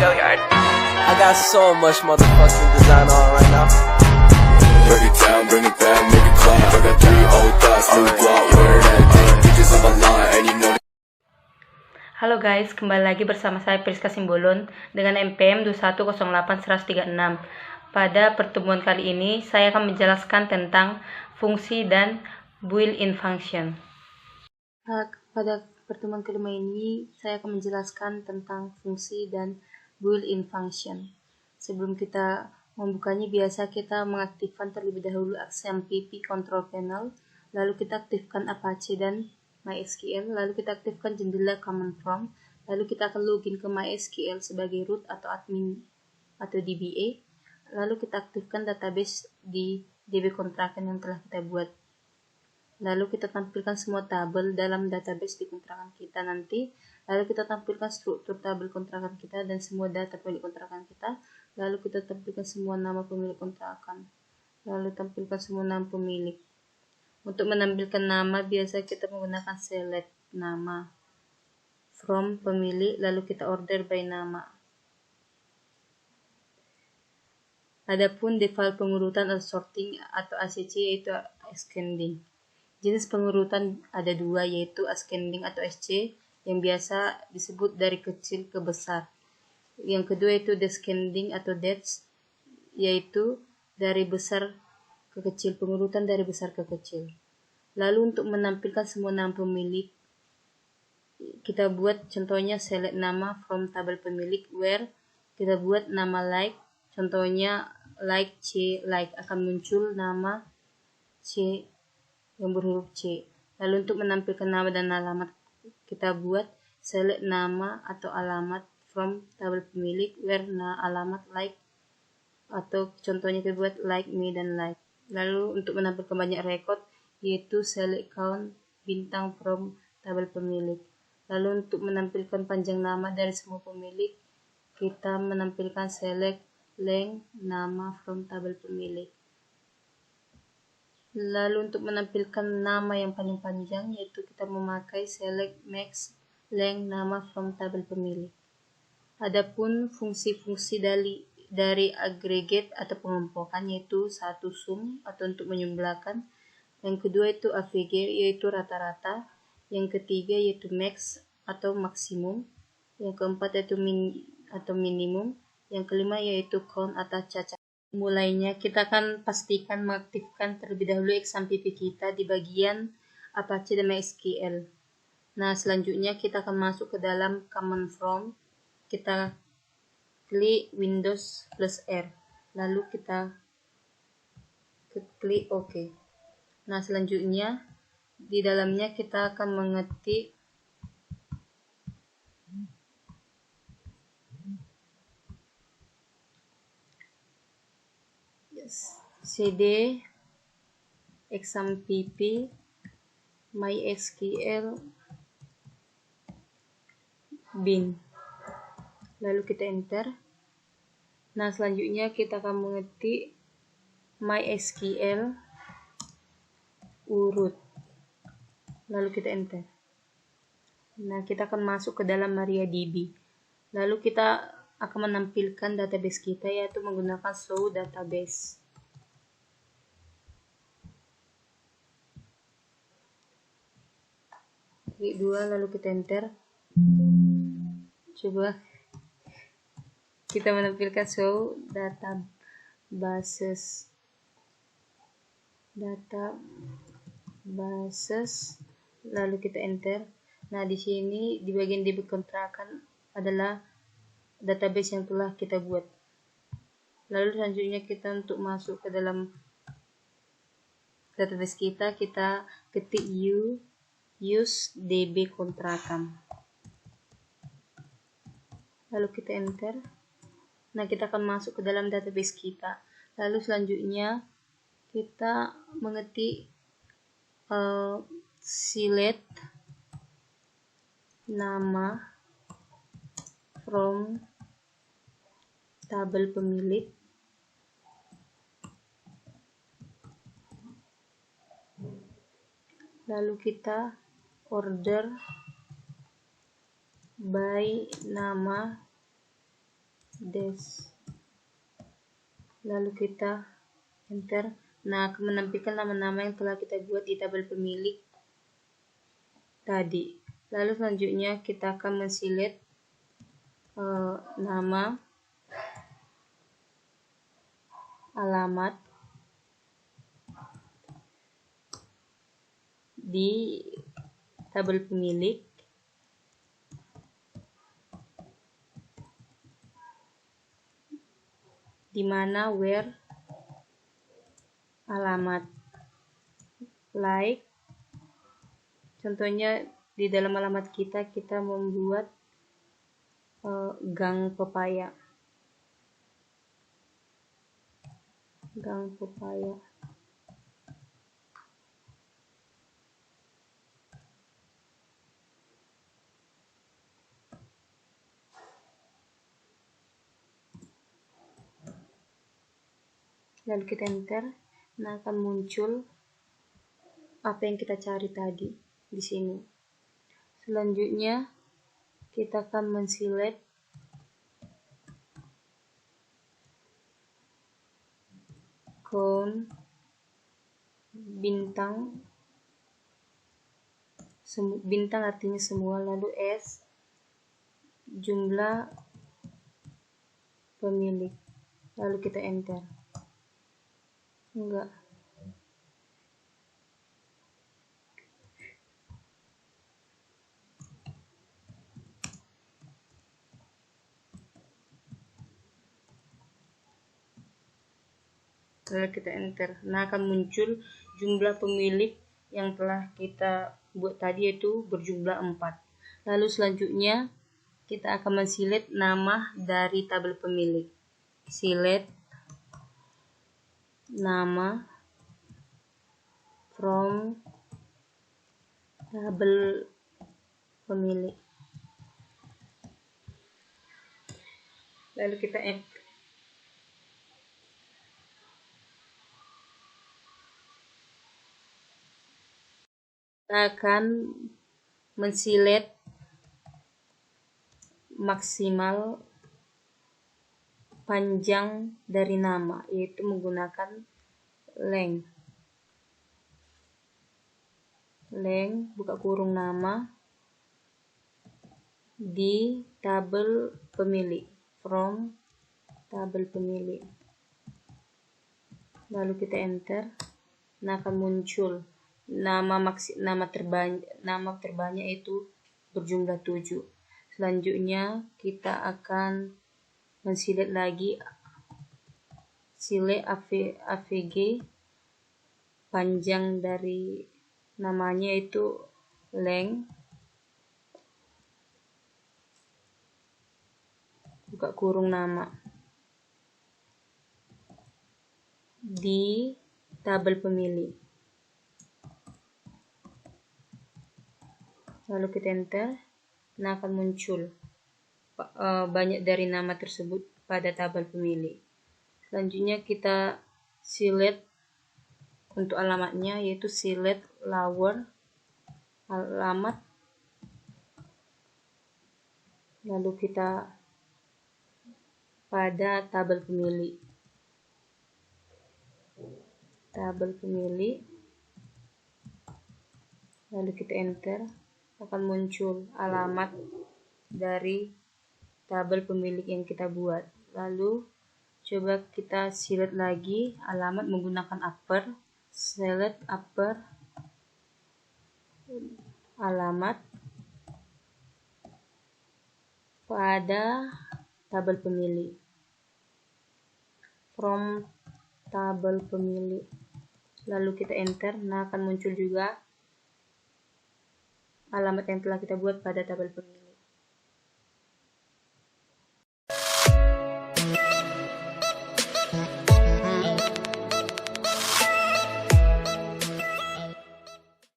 I got so much motherfucking design on right now. Break it down, bring it back, make it clap. I got 3 old thoughts, new block, where that day. Bitches on my line, and you know. Halo guys, kembali lagi bersama saya Priska Simbolon dengan NPM 2108-136. Pada pertemuan kali ini, saya akan menjelaskan tentang fungsi dan built-in function. Pada pertemuan kelima ini, saya akan menjelaskan tentang fungsi dan built-in function. Sebelum kita membukanya, biasa kita mengaktifkan terlebih dahulu XMPP Control Panel, lalu kita aktifkan Apache dan MySQL, lalu kita aktifkan jendela command prompt, lalu kita akan login ke MySQL sebagai root atau admin atau DBA, lalu kita aktifkan database di DB kontrakan yang telah kita buat, lalu kita tampilkan semua tabel dalam database di kontrakan kita nanti, lalu kita tampilkan struktur tabel kontrakan kita dan semua data pemilik kontrakan kita, lalu kita tampilkan semua nama pemilik kontrakan, lalu tampilkan semua nama pemilik. Untuk menampilkan nama, biasa kita menggunakan select nama from pemilik, lalu kita order by nama. Adapun default pengurutan atau sorting atau ACC yaitu ascending. Jenis pengurutan ada dua, yaitu ascending atau SC yang biasa disebut dari kecil ke besar. Yang kedua yaitu descending atau DES, yaitu dari besar ke kecil, pengurutan dari besar ke kecil. Lalu untuk menampilkan semua nama pemilik, kita buat contohnya select nama from tabel pemilik, where kita buat nama like, contohnya like C, like akan muncul nama C yang berhuruf C. Lalu untuk menampilkan nama dan alamat, kita buat select nama atau alamat from tabel pemilik, where alamat like, atau contohnya kita buat like me dan like. Lalu untuk menampilkan banyak record, yaitu select count bintang from tabel pemilik. Lalu untuk menampilkan panjang nama dari semua pemilik, kita menampilkan select length nama from tabel pemilik. Lalu untuk menampilkan nama yang paling panjang, yaitu kita memakai select max length nama from tabel pemilik. Adapun fungsi-fungsi dari aggregate atau pengelompokan, yaitu satu sum atau untuk menjumlahkan, yang kedua itu AVG yaitu rata-rata, yang ketiga yaitu max atau maksimum, yang keempat yaitu min atau minimum, yang kelima yaitu count atau cacat. Mulainya kita akan pastikan mengaktifkan terlebih dahulu XMPP kita di bagian Apache dan MySQL. Nah, selanjutnya kita akan masuk ke dalam command prompt. Kita klik Windows plus R, lalu kita klik OK. Nah, selanjutnya di dalamnya kita akan mengetik cd XMPP MySQL bin, lalu kita enter. Nah, selanjutnya kita akan mengetik MySQL urut, lalu kita enter. Nah, kita akan masuk ke dalam MariaDB, lalu kita akan menampilkan database kita, yaitu menggunakan show database. Klik 2, lalu kita enter. Coba kita menampilkan show databases, lalu kita enter. Nah, di sini di bagian DB kontrakan adalah database yang telah kita buat. Lalu selanjutnya kita untuk masuk ke dalam database kita ketik use DB kontrakan, lalu kita enter. Nah, kita akan masuk ke dalam database kita. Lalu selanjutnya kita mengetik select nama from tabel pemilik, lalu kita order by nama des, lalu kita enter. Nah, akan menampilkan nama-nama yang telah kita buat di tabel pemilik tadi. Lalu selanjutnya kita akan menselect nama, alamat di tabel pemilik, di mana where alamat, like. Contohnya di dalam alamat kita membuat gang pepaya. Lalu kita enter. Nah, akan muncul apa yang kita cari tadi di sini. Selanjutnya kita akan menselect count bintang, bintang artinya semua, lalu S jumlah pemilik, lalu kita enter. Enggak, lalu kita enter. Nah, akan muncul jumlah pemilik yang telah kita buat tadi, yaitu berjumlah 4. Lalu selanjutnya kita akan menselect nama dari tabel pemilik. Select nama from tabel pemilik, lalu kita enter. Kita akan menselect maksimal panjang dari nama, yaitu menggunakan length buka kurung nama di tabel pemilik, from tabel pemilik, lalu kita enter. Nah, akan muncul nama terbanyak itu berjumlah 7. Selanjutnya kita akan menselect lagi, select AVG panjang dari namanya, itu length buka kurung nama di tabel pemilih, lalu kita enter. Nah, akan muncul banyak dari nama tersebut pada tabel pemilih. Selanjutnya kita select untuk alamatnya, yaitu select lower alamat, lalu kita pada tabel pemilih, lalu kita enter. Akan muncul alamat dari tabel pemilik yang kita buat. Lalu coba kita select lagi alamat menggunakan upper, select upper alamat pada tabel pemilih, from tabel pemilih, lalu kita enter. Nah, akan muncul juga alamat yang telah kita buat pada tabel pemilih.